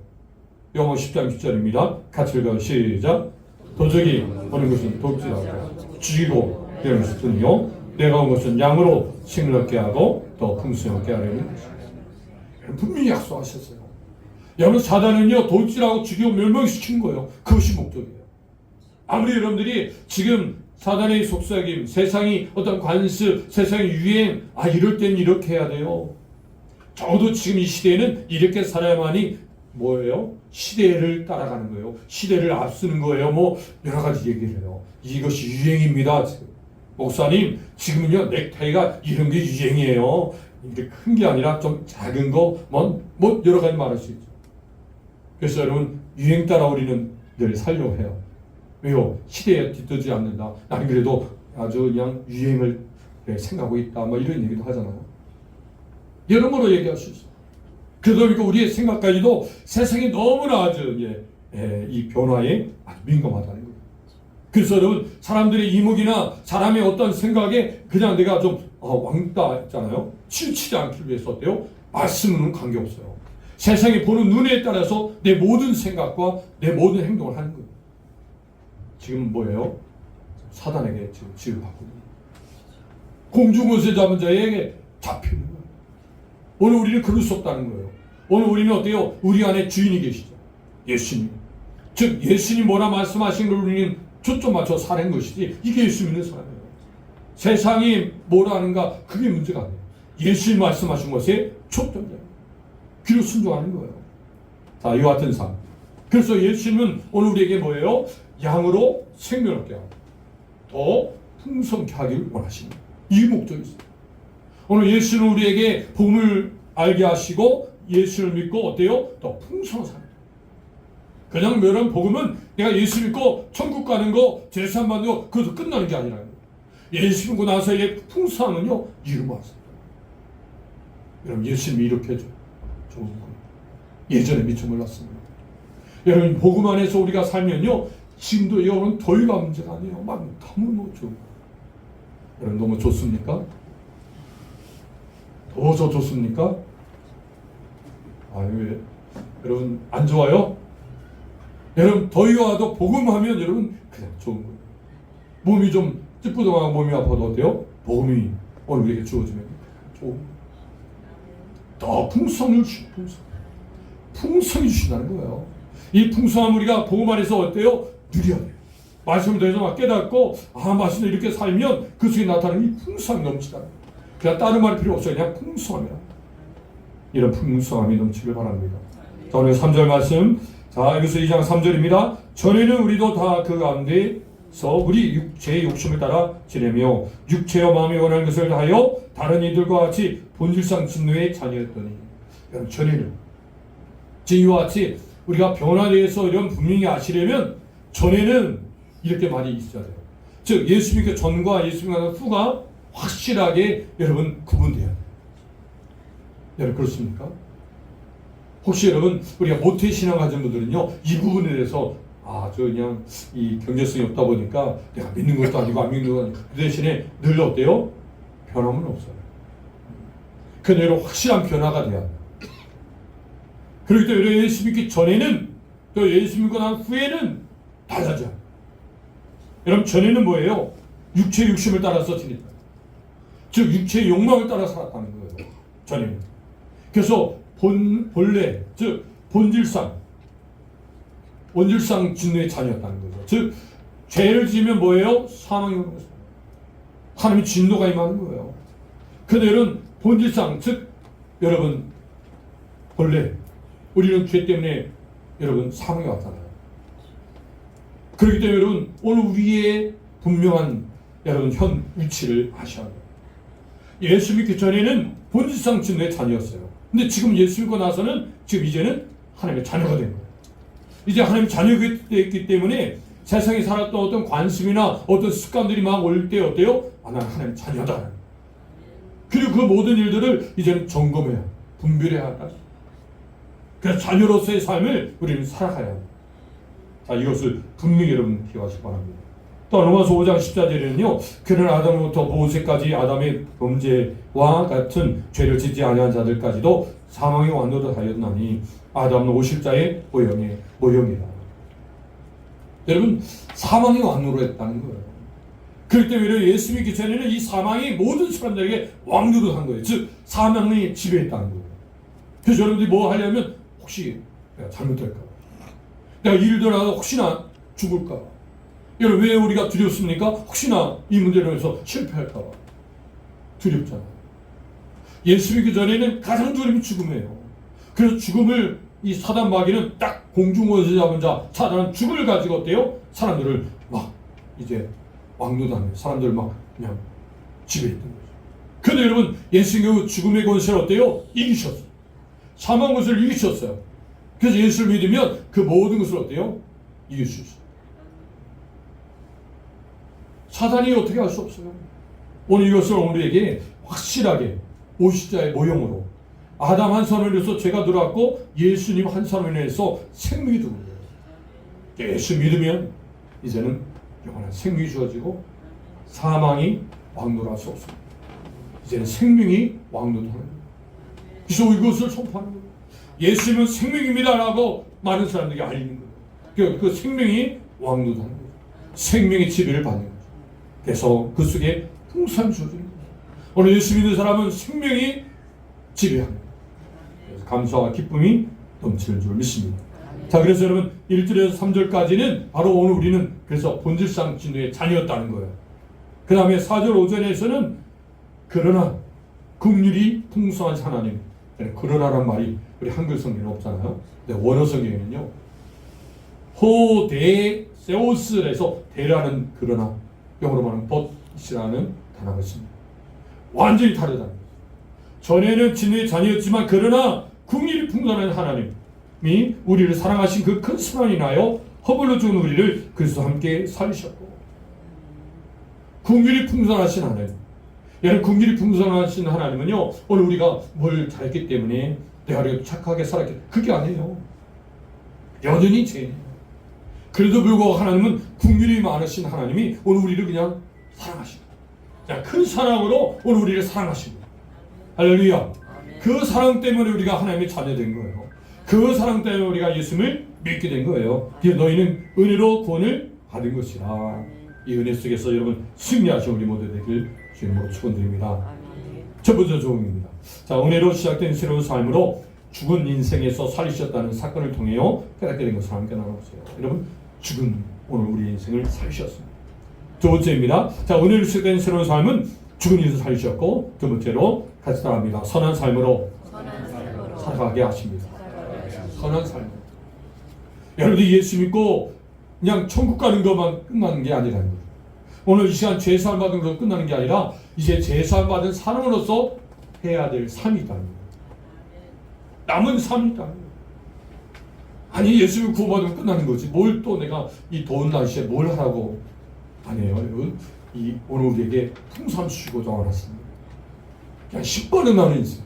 영어 10장 10절입니다. 같이 읽어 시작. 도적이 오는 것은 돕지라고 죽이고 내는 것은요 내가 온 것은 양으로 싱겁게 하고 더 풍성하게 하려는 것입니다. 분명히 약속하셨어요. 여러분 사단은요 돌질하고 죽이고 멸망시키는 거예요. 그것이 목적이에요. 아무리 여러분들이 지금 사단의 속삭임, 세상이 어떤 관습, 세상의 유행, 이럴 땐 이렇게 해야 돼요. 적어도 지금 이 시대에는 이렇게 살아야만이 뭐예요? 시대를 따라가는 거예요. 시대를 앞서는 거예요. 뭐 여러 가지 얘기를 해요. 이것이 유행입니다. 지금. 목사님, 지금은요 넥타이가 이런 게 유행이에요. 이게 큰 게 아니라 좀 작은 거, 뭐 여러 가지 말할 수 있죠. 그래서 여러분 유행 따라 우리는 늘 살려고 해요. 왜요? 시대에 뒤떨지 않는다. 나는 그래도 아주 그냥 유행을 생각하고 있다. 뭐 이런 얘기도 하잖아요. 여러모로 얘기할 수 있어요. 그러다 보니까 우리의 생각까지도 세상이 너무나 아주 이 변화에 아주 민감하다는 거예요. 그래서 여러분 사람들의 이목이나 사람의 어떤 생각에 그냥 내가 좀 왕따 했잖아요. 치우치지 않기 위해서 어때요? 말씀은 관계없어요. 세상이 보는 눈에 따라서 내 모든 생각과 내 모든 행동을 하는 거예요. 지금 뭐예요? 사단에게 지금 지급받고 있는 거예요. 공중것에 잡은 자에게 잡히는 거예요. 오늘 우리는 그럴 수 없다는 거예요. 오늘 우리는 어때요? 우리 안에 주인이 계시죠. 예수님. 즉 예수님 뭐라 말씀하신 걸 우리는 초점 맞춰 사는 것이지 이게 예수 믿는 사람이에요. 세상이 뭐라 하는가 그게 문제가 아니에요. 예수님 말씀하신 것에 초점이에요. 귀로 순종하는 거예요. 자, 이와 같은 삶. 그래서 예수님은 오늘 우리에게 뭐예요? 양으로 생명을 얻게 하고 더 풍성케 하기를 원하십니다. 이 목적이 있어요. 오늘 예수는 우리에게 복음을 알게 하시고 예수를 믿고 어때요? 더 풍성한 삶. 그냥 멸한 복음은 내가 예수 믿고 천국 가는 거, 제산 받는 거 그것도 끝나는 게 아니라는 거예요. 예수 믿고 나서의 풍성함은요 이루고 왔습니다. 여러분 예수님이 이렇게 해줘. 좋은 거예요. 예전에 미처 몰랐습니다. 여러분 복음 안에서 우리가 살면요 지금도 여러분 더위가 문제가 아니에요. 막 너무 좋은 거예요. 여러분 너무 좋습니까? 더 좋습니까? 왜? 여러분 안 좋아요? 여러분 더위가 와도 복음하면 여러분 그냥 좋은 거예요. 몸이 좀 찌뿌둥하고 몸이 아파도 어때요? 복음이 오늘 우리에게 주어지면 좋은 거예요. 더 풍성을 주시는 풍성이 주신다는 거예요. 이 풍성함 우리가 복음 안에서 어때요? 누려야 돼요. 말씀을 통해서 막 깨닫고 말씀을 이렇게 살면 그 속에 나타나는 이 풍성함이 넘치다는 거예요. 그냥 다른 말이 필요 없어요. 그냥 풍성함이라. 이런 풍성함이 넘치길 바랍니다. 자, 오늘 3절 말씀. 자, 여기서 2장 3절입니다. 전에는 우리도 다 그 가운데서 우리 육체의 욕심을 따라 지내며 육체와 마음이 원하는 것을 하여 다른 이들과 같이 본질상 진노의 자녀였더니. 여러분 전에는 이와 같이 우리가 변화되어서 이런 분명히 아시려면 전에는 이렇게 말이 있어야 돼요. 즉 예수 믿기 전과 예수 믿기 후가 확실하게 여러분 구분돼야 돼요. 여러분 그렇습니까? 혹시 여러분 우리가 모태신앙 가진 분들은요 이 부분에 대해서 저 그냥 이 경제성이 없다 보니까 내가 믿는 것도 아니고 안 믿는 것도 아니고 그 대신에 늘 어때요? 변함은 없어요. 그대로 확실한 변화가 돼야 돼요. 그렇기 때문에 예수 믿기 전에는 또 예수 믿고 난 후에는 달라져요. 여러분 전에는 뭐예요? 육체의 욕심을 따라서 지냈다. 즉 육체의 욕망을 따라 살았다는 거예요. 전에는. 그래서 본래 즉 본질상 원질상 진노의 자녀였다는 거죠. 즉 죄를 지으면 뭐예요? 사망이 오는 거죠. 하나님의 진노가 임하는 거예요. 그런데 여러분 본질상 즉 여러분 본래 우리는 죄 때문에 여러분 사망이 왔잖아요. 그렇기 때문에 여러분 오늘 우리의 분명한 여러분 현 위치를 아셔야 돼요. 예수 믿기 전에는 본질상 진노의 자녀였어요. 근데 지금 예수 믿고 나서는 지금 이제는 하나님의 자녀가 된 거예요. 이제 하나님의 자녀가 됐기 때문에 세상에 살았던 어떤 관심이나 어떤 습관들이 막 올 때 어때요? 나는 하나님의 자녀다. 그리고 그 모든 일들을 이제는 점검해야 분별해야 한다. 그래서 자녀로서의 삶을 우리는 살아가야 합니다. 자, 이것을 분명히 여러분 기억하시기 바랍니다. 또 로마서 5장 14절에는요. 그는 아담부터 모세까지 아담의 범죄와 같은 죄를 짓지 아니한 자들까지도 사망의 완노를 하였나니 아담은 오실자의 모형이다. 여러분 사망의 완노를 했다는 거예요. 그렇기 때문에 예수 믿기 전에는 이 사망이 모든 사람들에게 왕노를 한 거예요. 즉 사망이 지배했다는 거예요. 그래서 여러분들이 뭐 하려면 혹시 내가 잘못할까? 내가 일을 하다가 혹시나 죽을까? 여러분, 왜 우리가 두렵습니까? 혹시나 이 문제로 해서 실패할까 봐 두렵잖아요. 예수 믿기 전에는 가장 두려움이 죽음이에요. 그래서 죽음을 이 사단 마귀는 딱 공중원수 잡은 자 사단은 죽음을 가지고 어때요? 사람들을 막 이제 왕노당해, 사람들 막 그냥 지배했던 거죠. 그런데 여러분, 예수님은 죽음의 권세를 어때요? 이기셨어요. 사망 권세를 이기셨어요. 그래서 예수를 믿으면 그 모든 것을 어때요? 이길 수 있어요. 사단이 어떻게 할 수 없어요. 오늘 이것을 우리에게 확실하게 오십자의 모형으로 아담 한 사람을 위해서 죄가 들어왔고 예수님 한 사람을 위해서 생명이 들어온 거예요. 예수 믿으면 이제는 영원한 생명이 주어지고 사망이 왕노할 수 없습니다. 이제는 생명이 왕노하는 거예요. 그래서 이것을 선포하는 거예요. 예수님은 생명입니다라고 많은 사람들이 알리는 거예요. 그 생명이 왕노하는 거예요. 생명의 지배를 받는 거예요. 그래서 그 속에 풍성함이 주어지는 거예요. 오늘 예수 믿는 사람은 생명이 지배하는 거예요. 그래서 감사와 기쁨이 넘치는 줄 믿습니다. 자, 그래서 여러분 1절에서 3절까지는 바로 오늘 우리는 그래서 본질상 진노의 자녀였다는 거예요. 그 다음에 4절 5절에서는 그러나 긍휼이 풍성한 하나님. 그러나란 말이 우리 한글 성경에는 없잖아요. 근데 원어 성경에는요, 호데세오스에서 대라는 그러나, 영어로 말하면 but이라는 단어가 있습니다. 완전히 다르다는 거예요. 전에는 진노의 자녀였지만 그러나 긍휼이 풍성한 하나님이 우리를 사랑하신 그 큰 사랑이 인하여 허물로 죽은 우리를 그리스도와 함께 살리셨고, 긍휼이 풍성하신 하나님. 여러분, 긍휼이 풍성하신 하나님은요, 오늘 우리가 뭘 잘했기 때문에 내가 착하게 살았기, 그게 아니에요. 여전히 죄인이에요. 그래도 불구하고 하나님은 긍휼이 많으신 하나님이 오늘 우리를 그냥 사랑하시고, 그냥 큰 사랑으로 오늘 우리를 사랑하시고, 할렐루야. 그 사랑 때문에 우리가 하나님의 자녀된 거예요. 그 사랑 때문에 우리가 예수님을 믿게 된 거예요. 너희는 은혜로 구원을 받은 것이라. 이 은혜 속에서 여러분 승리하신 우리 모두 되길 주님으로 축원드립니다. 첫 번째 조언입니다. 자, 은혜로 시작된 새로운 삶으로 죽은 인생에서 살리셨다는 사건을 통해요 깨닫게 된 것을 함께 나눠보세요. 여러분, 죽은 오늘 우리 인생을 살리셨습니다. 두 번째입니다. 자, 은혜로 시작된 새로운 삶은 죽은 인생을 살리셨고, 두 번째로 같이 따라합니다. 선한 삶으로 살아가게 하십니다. 선한 삶. 여러분들이 예수 믿고 그냥 천국 가는 것만 끝나는 게 아니라는 거예요. 오늘 이 시간 죄사함 받은 것으로 끝나는 게 아니라 이제 죄사함 받은 사람으로서 해야 될 삶이 있다는 거예요. 남은 삶이 있다는 거예요. 아니, 예수를 구원받으면 끝나는 거지. 뭘 또 내가 이 더운 날씨에 뭘 하라고. 아니에요. 여러분, 오늘 우리에게 풍성함 주시고자 하셨습니다. 그냥 10번은 나는 인생.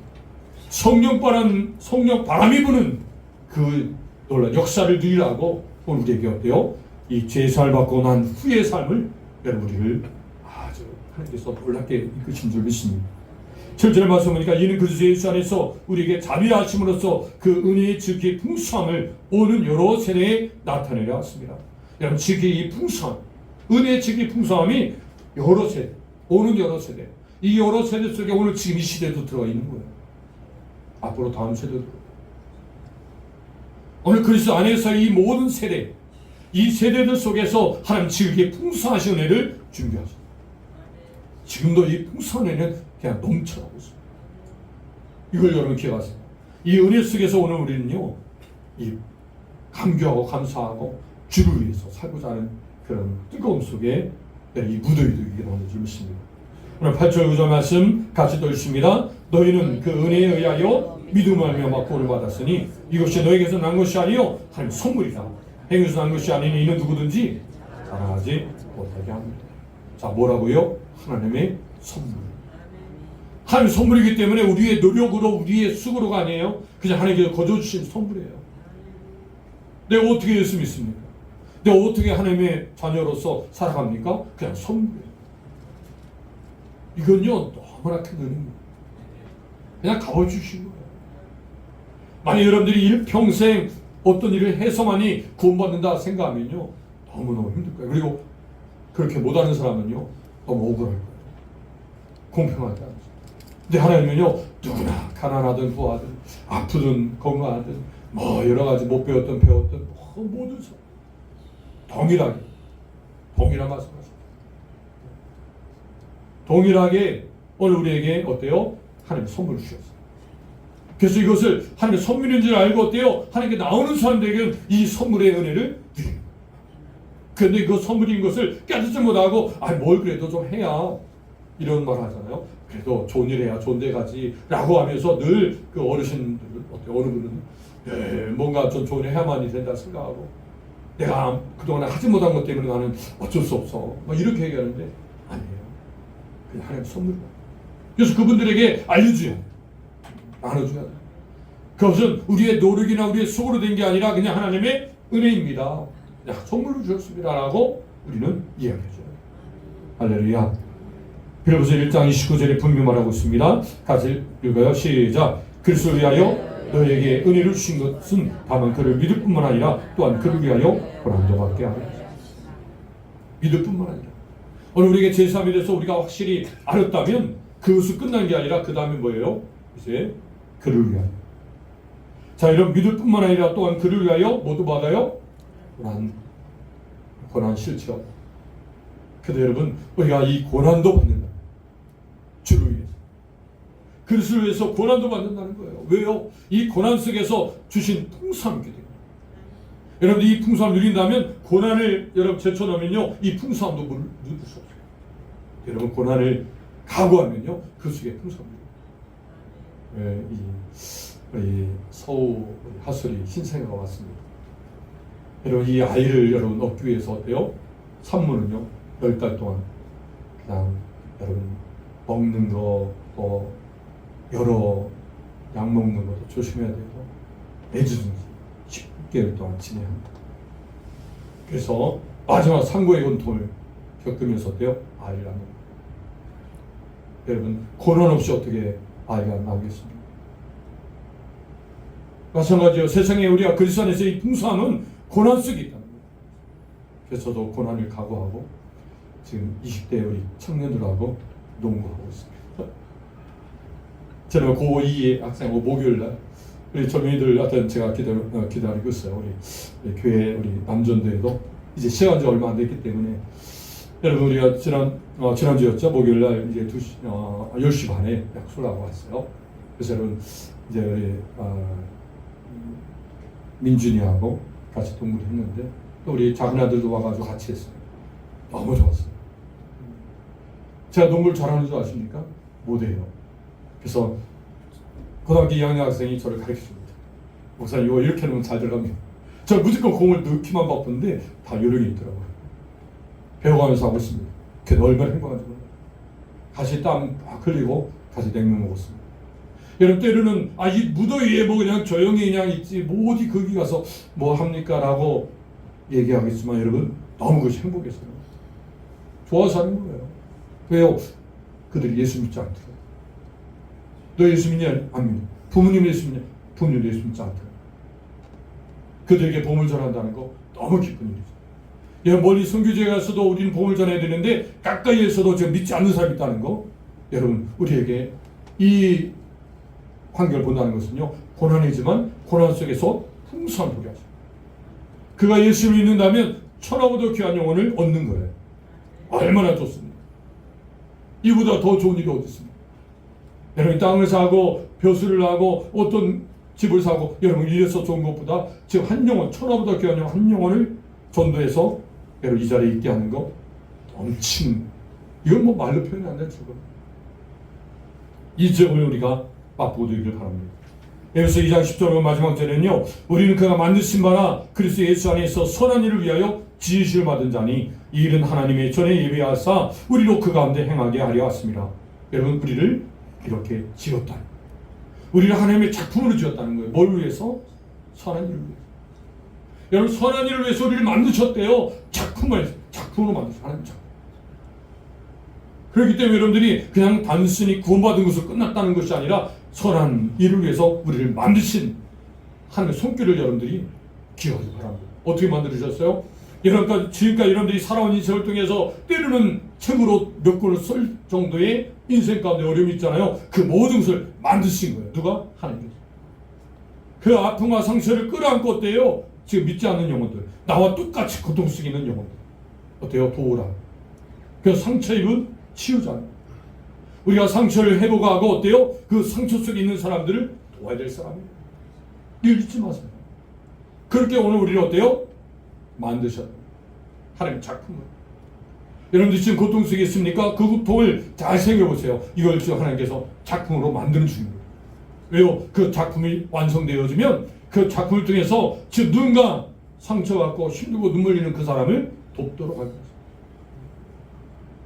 성령 바람이 부는 그 놀라운 역사를 누리라고 오늘 우리에게 어때요? 이 죄사를 받고 난 후의 삶을 여러분 우리를 아주 하나님께서 놀랍게 이끄신 줄 믿습니다. 7절의 말씀 보니까 이는 그리스도 예수 안에서 우리에게 자비하심으로써 그 은혜의 지극히 풍성함을 오는 여러 세대에 나타내려 왔습니다. 여러분, 지극히 이 풍성함, 은혜의 지극히 풍성함이 여러 세대, 오는 여러 세대, 이 여러 세대 속에 오늘 지금 이 시대도 들어가 있는 거예요. 앞으로 다음 세대도. 오늘 그리스도 안에서 이 모든 세대, 이 세대들 속에서 하나님 지극히 풍성하신 은혜를 준비하십니다. 지금도 이 풍성한 은혜는 그냥 넘쳐나고 있습니다. 이걸 여러분 기억하세요. 이 은혜 속에서 오늘 우리는요, 이 감격하고 감사하고 주를 위해서 살고자 하는 그런 뜨거움 속에 이 무더위도 이겨나오는 줄 믿습니다. 오늘 8절 9절 말씀 같이 또 읽습니다. 너희는 그 은혜에 의하여 믿음을 말미암아 구원을 받았으니 이것이 너에게서 난 것이 아니요 하나님 선물이다. 행위에서 난 것이 아니니 이는 누구든지 자랑하지 못하게 합니다. 자, 뭐라고요? 하나님의 선물. 하나님의 선물이기 때문에 우리의 노력으로, 우리의 수고로가 아니에요. 그냥 하나님께서 거저주신 선물이에요. 내가 어떻게 예수 믿습니까? 내가 어떻게 하나님의 자녀로서 살아갑니까? 그냥 선물이에요. 이건요, 너무나 큰 은혜입니다. 그냥 갚아주신 거예요. 만약 여러분들이 일평생 어떤 일을 해서만이 구원받는다 생각하면요, 너무너무 힘들 거예요. 그리고 그렇게 못하는 사람은요, 너무 억울할 거예요. 공평하지 않죠. 근데 하나님은요, 누구나 가난하든 부하든 아프든 건강하든 뭐 여러 가지 못 배웠든 배웠든 모든 사람 동일하게 동일한 말씀하십니다. 동일하게 오늘 우리에게 어때요? 하나님 선물을 주셨어요. 그래서 이것을 하나님의 선물인 줄 알고 어때요? 하나님께 나오는 사람들에게는 이 선물의 은혜를 드립니다. 그런데 그 선물인 것을 깨닫지 못하고 뭘 그래도 좀 해야 이런 말 하잖아요. 그래도 좋은 일 해야 좋은 데 가지 라고 하면서 늘 그 어르신들 어때요? 어느 분은 뭔가 좀 좋은 일 해야만이 된다 생각하고 내가 그동안 하지 못한 것 때문에 나는 어쩔 수 없어 이렇게 얘기하는데 아니에요. 그냥 하나님 선물이에요. 그래서 그분들에게 알려줘야 돼요. 나눠줘야 돼요. 그것은 우리의 노력이나 우리의 수고로 된 게 아니라 그냥 하나님의 은혜입니다. 그냥 선물로 주셨습니다 라고 우리는 이야기해줘요. 할렐루야. 빌립보서 1장 29절에 분명히 말하고 있습니다. 같이 읽어요. 시작. 그리스도를 위하여 너에게 은혜를 주신 것은 다만 그를 믿을 뿐만 아니라 또한 그를 위하여 고난도 받게 하라. 믿을 뿐만 아니라 오늘 우리에게 제3에 대해서 우리가 확실히 알았다면 그것이 끝난 게 아니라 그 다음에 뭐예요? 이제 그를 위하여. 자, 이런 믿을 뿐만 아니라 또한 그를 위하여 모두 받아요? 고난 싫죠. 그런데 여러분 우리가 이 고난도 받는다. 주를 위해서. 그리스도를 위해서 고난도 받는다는 거예요. 왜요? 이 고난 속에서 주신 풍성함이 있기 때문에. 여러분들 이 풍성함을 누린다면 고난을 여러분 제쳐놓으면요 이 풍성함도 누릴 수 없어요. 여러분 고난을 각오하면요 그 속에 풍성함이 우리 서우 하술이 신생아가 왔습니다. 여러분 이 아이를 여러분 얻기 위해서 어때요? 산모는요 10달 동안 그냥 여러분 먹는 거 여러 약 먹는 것도 조심해야 되고 내주든지 10개월 동안 지내야 합니다. 그래서 마지막 상고의 고통을 겪으면서 어때요? 아이를 낳는 거예요. 여러분 고난 없이 어떻게 아이가 나오겠습니까? 마찬가지로 세상에 우리가 그리스도 안에서 이 풍성함은 고난 속에 있다는 거예요. 그래서 저도 고난을 각오하고 지금 20대 우리 청년들하고 농구하고 있습니다. 저는 고2 학생 목요일날 우리 젊은이들 하여튼 제가 기다리고 있어요. 우리 교회 우리 남전도에도 이제 시간이 얼마 안 됐기 때문에 여러분 우리가 지난주였죠. 목요일날 이제 10시 반에 약속을 하고 왔어요. 그래서 여러분 이제 우리 민준이하고 같이 동무를 했는데 또 우리 작은 아들도 와가지고 같이 했어요. 너무 좋았어요. 제가 농구를 잘하는 줄 아십니까? 못해요. 그래서 고등학교 2학년 학생이 저를 가르쳐줍니다. 목사님 이거 이렇게 하면 잘 들어갑니다. 저 무조건 공을 넣기만 바쁜데 다 요령이 있더라고요. 배워가면서 하고 있습니다. 그게 얼마나 행복한지 몰라요. 같이 땀 막 흘리고 같이 냉면 먹었습니다. 여러분 때로는 이 무더위에 뭐 그냥 조용히 그냥 있지 뭐 어디 거기 가서 뭐 합니까? 라고 얘기하겠지만 여러분 너무 그것이 행복했어요. 좋아서 하는 거예요. 왜요? 그들이 예수 믿지 않더라고요. 너 예수 믿냐? 안 믿냐? 부모님 예수 믿냐? 부모님 예수 믿지 않더라고요. 그들에게 복음을 전한다는 거 너무 기쁜 일이죠. 멀리 선교지에 가서도 우리는 복음을 전해야 되는데 가까이에서도 지금 믿지 않는 사람이 있다는 거 여러분 우리에게 이 환경을 본다는 것은요 고난이지만 고난 속에서 풍성한 복이 하죠. 그가 예수를 믿는다면 천하보다 귀한 영혼을 얻는 거예요. 얼마나 좋습니까? 이보다 더 좋은 일이 어디 있습니까? 여러분 땅을 사고 벼슬을 하고 어떤 집을 사고 여러분 이래서 좋은 것보다 지금 한 영혼 천하보다 귀한 영혼 한 영혼을 전도해서 여러분 이 자리에 있게 하는 거 넘치는 이건 뭐 말로 표현이 안 되죠. 이 점을 우리가 맛보고 되기를 바랍니다. 에베소 2장 10절 마지막 절에는요 우리는 그가 만드신 바라 그리스도 예수 안에서 선한 일을 위하여 지으심을 받은 자니 이 일은 하나님의 전에 예비하사 우리로 그 가운데 행하게 하려 하십니다. 여러분 우리를 이렇게 지었다. 우리를 하나님의 작품으로 지었다는 거예요. 뭘 위해서? 선한 일을 위해서. 여러분 선한 일을 위해서 우리를 만드셨대요. 작품으로 만드셨어요. 하나님 작품. 그렇기 때문에 여러분들이 그냥 단순히 구원받은 것으로 끝났다는 것이 아니라 선한 일을 위해서 우리를 만드신 하나님의 손길을 여러분들이 기억하기 바랍니다. 어떻게 만들으셨어요? 지금까지 여러분들이 살아온 인생을 통해서 때로는 책으로 몇 권을 쓸 정도의 인생 가운데 어려움이 있잖아요. 그 모든 것을 만드신 거예요. 누가? 하나님께서. 그 아픔과 상처를 끌어안고 어때요? 지금 믿지 않는 영혼들, 나와 똑같이 고통 속에 있는 영혼들, 어때요? 도우라. 그래서 상처 입은 치유잖아요. 우리가 상처를 회복하고 어때요? 그 상처 속에 있는 사람들을 도와야 될 사람이에요. 이걸 잊지 마세요. 그렇게 오늘 우리는 어때요? 만드셨어요. 하나님 작품을. 여러분들 지금 고통 속에 있습니까? 그 고통을 잘 생각해보세요. 이걸 지금 하나님께서 작품으로 만드는 중입니다. 왜요? 그 작품이 완성되어지면 그 작품을 통해서 지금 누군가 상처받고 힘들고 눈물 흘리는 그 사람을 돕도록 할 것입니다.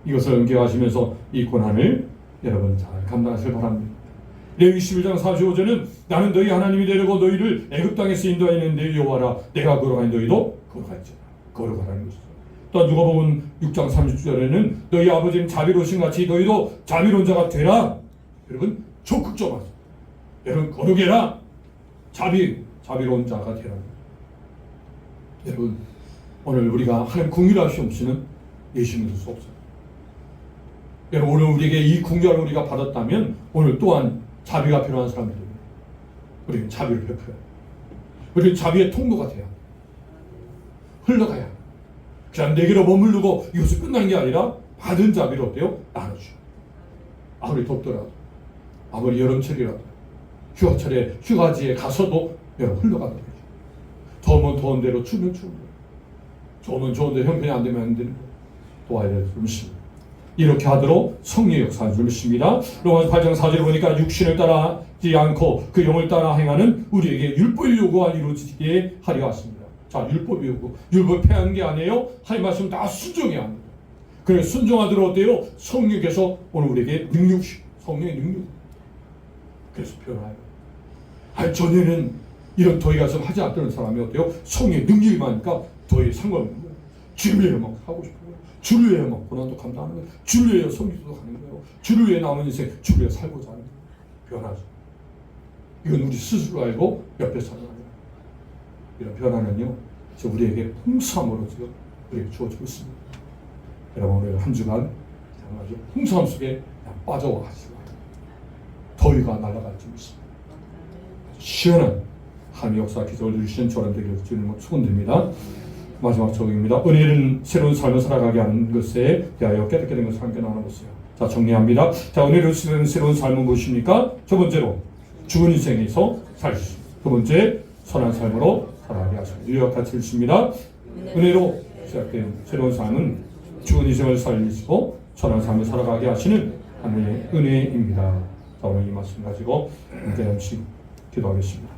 이것을 응겨하시면서 이 고난을 여러분 잘 감당하시길 바랍니다. 레위기 11장 45절은 나는 너희 하나님이 되려고 너희를 애굽 땅에서 인도하였는데 여호와라 내가 걸어가니 너희도 걸어갈지어다. 걸어가라는 것이죠. 또 누가복음 6장 30절에는 너희 아버지는 자비로우신 같이 너희도 자비로운 자가 되라. 여러분 적극적으로 여러분 거룩해라. 자비로운 자가 되라. 여러분 오늘 우리가 하나님 궁휼하시옵시는 예수 믿을 수 없어요. 여러분 오늘 우리에게 이 궁휼을 우리가 받았다면 오늘 또한 자비가 필요한 사람들입니다. 우리는 자비를 베풀어야 해요. 우리는 자비의 통로가 돼야 합니다. 흘러가야 합니다. 그냥 내게로 머무르고 이것이 끝나는 게 아니라 받은 자비를 어때요? 나눠줘요. 아무리 덥더라도 아무리 여름철이라도 휴가철에 휴가지에 가서도 여러분 흘러가도록 해요. 더우면 더운 대로 추우면 추운 대로 좋으면 좋은 대로 형편이 안 되면 안 되는 대로 도와야 될 줄입니다. 이렇게 하도록 성령의 역사를 주십니다. 로마서 8장 4절에 보니까 육신을 따라지 않고 그 영을 따라 행하는 우리에게 율법의 요구가 이루어지게 하려 하십니다. 자, 율법의 요구. 율법 폐하는 게 아니에요. 하나님 말씀 다 순종해야 합니다. 그래 순종하도록 어때요? 성령께서 오늘 우리에게 능력, 성령의 능력. 그래서 변화해요. 아니 전에는 이런 더위가 좀 하지 않던 사람이 어때요? 성령의 능력이 많으니까 더위 상관없는 거예요. 주를 위해 막 하고 싶어요. 주를 위해 막 고난도 감당하는 거예요. 주를 위해 성기도 가는 거예요. 주를 위해 남은 인생 주를 위해 살고자 하는 거예요. 변하죠. 이건 우리 스스로 알고 옆에 사는 거예요. 이런 변화는요, 우리에게 풍성함으로 지금 우리에게 주어지고 있습니다. 여러분 오늘 한 주간 아주 풍성함 속에 빠져와 가지고 더위가 날아갈 줄 있습니다. 시원한 하나님의 역사 기적을 누리시는 저런 되기를 주님을 축원드립니다. 마지막 적용입니다. 은혜는 새로운 삶을 살아가게 하는 것에 대하여 깨닫게 된 것을 함께 나눠보세요. 자, 정리합니다. 자, 은혜로 새로운 삶은 무엇입니까? 첫 번째로 죽은 인생에서 살 수. 두 번째 선한 삶으로 살아가게 하십니다. 유력같이 읽습니다. 은혜로 시작된 새로운 삶은 죽은 인생을 살리시고 선한 삶을 살아가게 하시는 하나님의 은혜입니다. 자, 오늘 이 말씀 가지고 함께 잠시 기도하겠습니다.